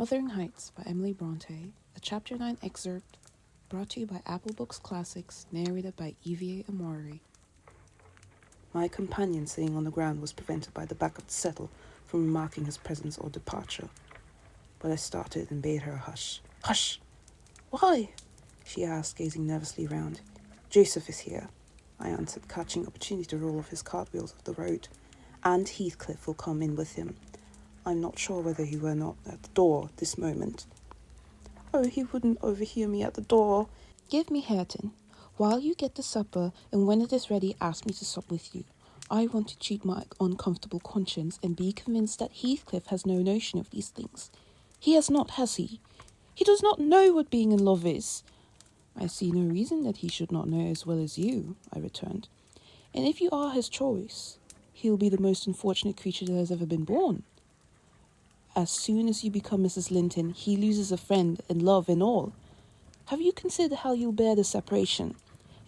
Wuthering Heights by Emily Brontë, a Chapter 9 excerpt brought to you by Apple Books Classics, narrated by Youve. My companion sitting on the ground was prevented by the back of the settle from remarking his presence or departure. But I started and bade her hush. "Hush! Why?" she asked, gazing nervously round. "Joseph is here," I answered, catching opportunity to roll off his cartwheels off the road. "And Heathcliff will come in with him. I'm not sure whether he were not at the door this moment." "Oh, he wouldn't overhear me at the door." "Give me Hareton, while you get the supper, and when it is ready, ask me to sup with you. I want to cheat my uncomfortable conscience and be convinced that Heathcliff has no notion of these things. He has not, has he? He does not know what being in love is." "I see no reason that he should not know as well as you," I returned. "And if you are his choice, he'll be the most unfortunate creature that has ever been born. As soon as you become Mrs. Linton, he loses a friend and love and all. Have you considered how you'll bear the separation,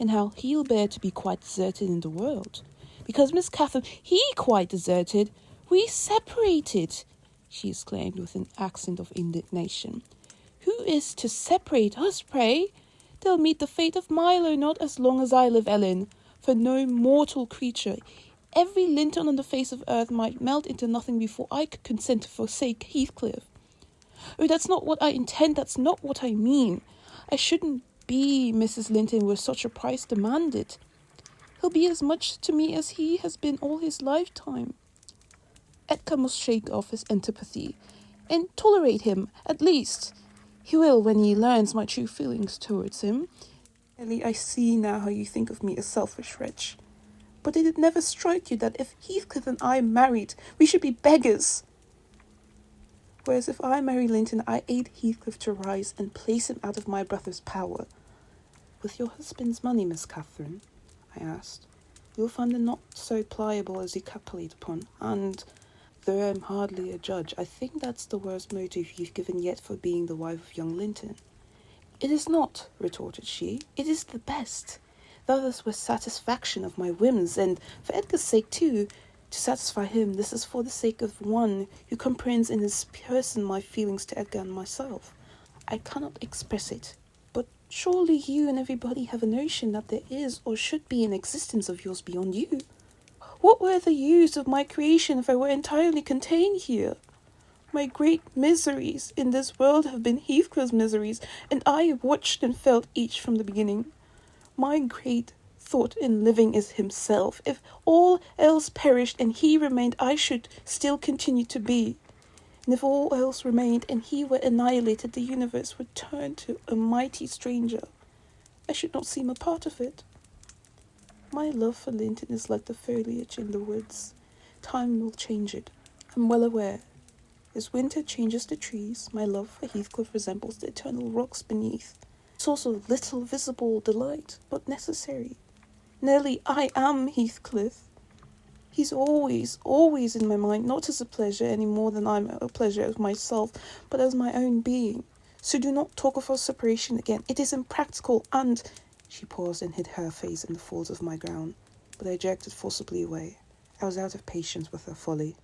and how he'll bear to be quite deserted in the world? Because, Miss Catherine, he quite deserted. We separated," she exclaimed with an accent of indignation. "Who is to separate us, pray? They'll meet the fate of Milo, not as long as I live, Ellen, for no mortal creature. Every Linton on the face of earth might melt into nothing before I could consent to forsake Heathcliff. Oh, that's not what I intend, that's not what I mean. I shouldn't be Mrs. Linton were such a price demanded. He'll be as much to me as he has been all his lifetime. Edgar must shake off his antipathy, and tolerate him, at least. He will when he learns my true feelings towards him. Ellie, I see now how you think of me a selfish wretch. But did it never strike you that if Heathcliff and I married, we should be beggars? Whereas if I marry Linton, I aid Heathcliff to rise and place him out of my brother's power." "With your husband's money, Miss Catherine," I asked, "you'll find it not so pliable as you calculate upon, and, though I'm hardly a judge, I think that's the worst motive you've given yet for being the wife of young Linton." "It is not," retorted she. "It is the best. The others were satisfaction of my whims, and for Edgar's sake too. To satisfy him, this is for the sake of one who comprehends in his person my feelings to Edgar and myself. I cannot express it, but surely you and everybody have a notion that there is or should be an existence of yours beyond you. What were the use of my creation if I were entirely contained here? My great miseries in this world have been Heathcliff's miseries, and I have watched and felt each from the beginning. My great thought in living is himself. If all else perished and he remained, I should still continue to be. And if all else remained and he were annihilated, the universe would turn to a mighty stranger. I should not seem a part of it. My love for Linton is like the foliage in the woods. Time will change it, I'm well aware. As winter changes the trees, my love for Heathcliff resembles the eternal rocks beneath. It's also little visible delight, but necessary. Nelly, I am Heathcliff. He's always in my mind, not as a pleasure any more than I'm a pleasure of myself, but as my own being. So do not talk of our separation again. It is impractical, and—" She paused and hid her face in the folds of my gown, but I jerked it forcibly away. I was out of patience with her folly.